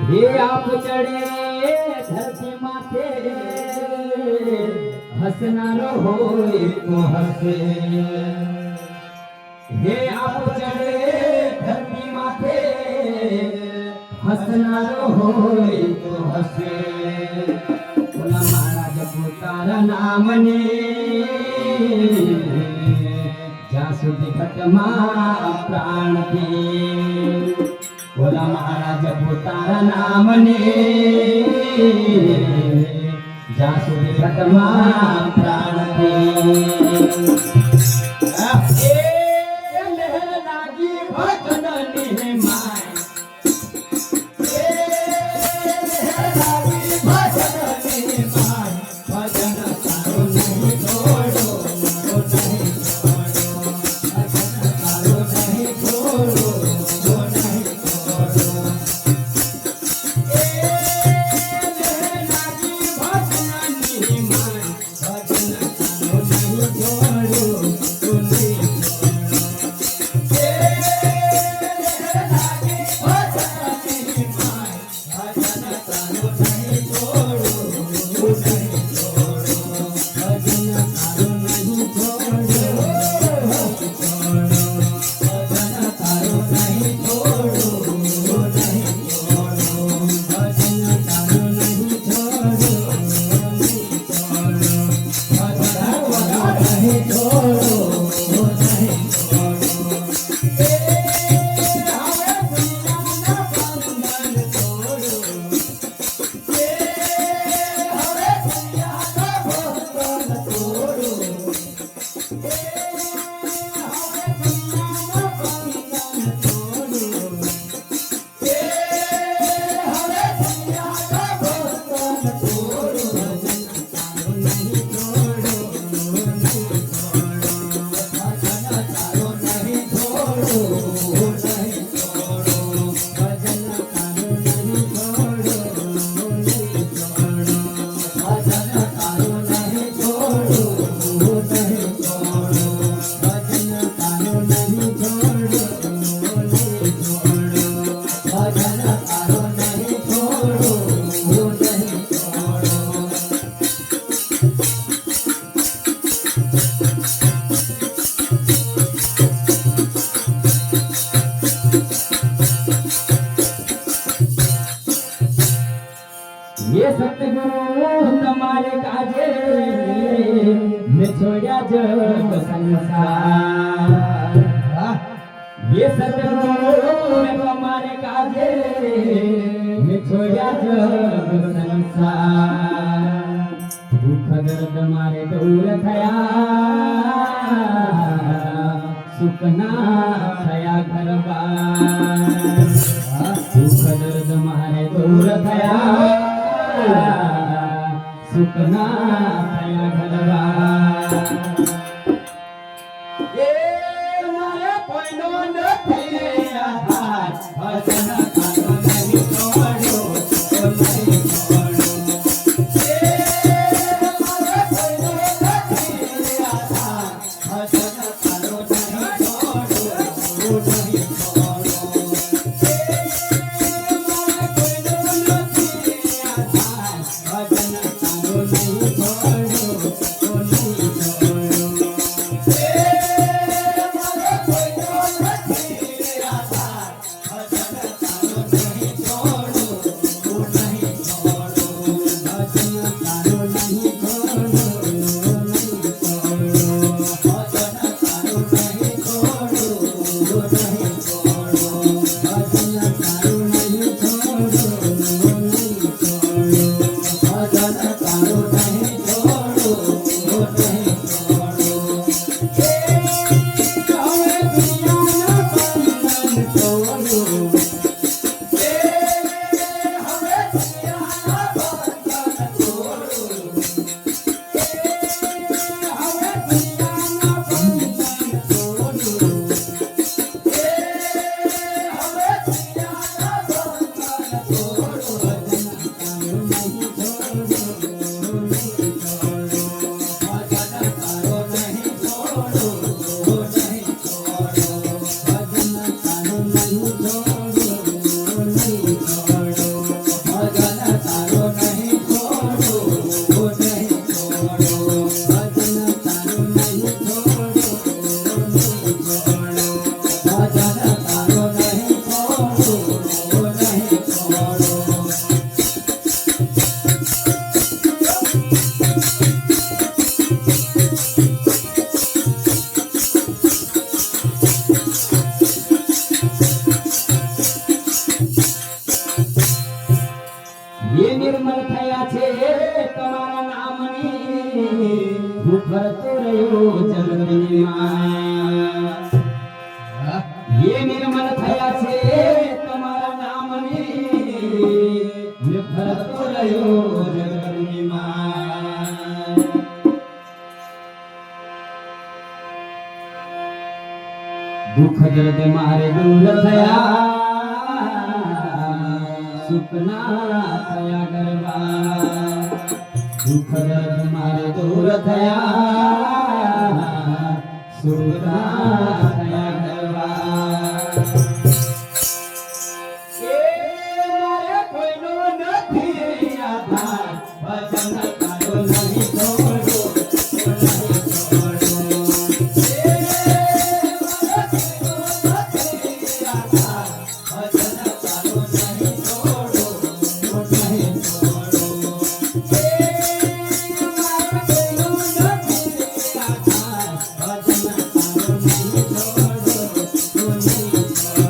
हे आप चढ़े धरती माथे हसनारो होए तो हसे। हे आप चढ़े धरती माथे हसनारो होए तो हसे। बोला महाराज पोतारा नाम ने જ્યાં સુધી ઘટમાં પ્રાણ થી। બોલા મહારાજ પોતાના નામને જ્યાં સુધી ઘટમાં પ્રાણ થી। લહેર લાગી ભજનની માય, લહેર લાગી ભજનની માય, ભજન તારું નહીં છોડો નહીં छोड़ो। जग संसार ये सतगुरु मैं तुम्हारे काजे मैं छोड़ा जग संसार दुख दर्द मारे दूर थया सुखना थया घरबार दुख दर्द मारे दूर थया सुखना थया घरबार ये मारे कोઈનો નથી આધાર ભજન કરો નહીં છોડો તો નહીં છોડો ये मारे कोઈનો નથી આધાર ભજન કરો નહીં છોડો તો નહીં છોડો ये मारे कोઈનો નથી આધાર ભજન કરો નહીં છોડો તો નહીં છોડો ये निर्मल थया छे तमारा नामनी भरतो रह्यो जगतनी माया ये निर्मल थया छे तमारा नामनी भरतो रह्यो जगतनी माया दुख दर्द मारे दूर थया सुखना थया गरबा दुख दर्द मारे दूर थया सुखना थया गरबा ए मारे कोઈનો નથી આધાર ભજન કરો નહીં છોડો નહીં છોડો એ મારે કોઈનો નથી આધાર ભજન કરો નહીં છોડો નહીં છોડો એ મારે કોઈનો નથી આધાર ભજન કરો નહીં છોડો નહીં છોડો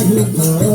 નહીં તો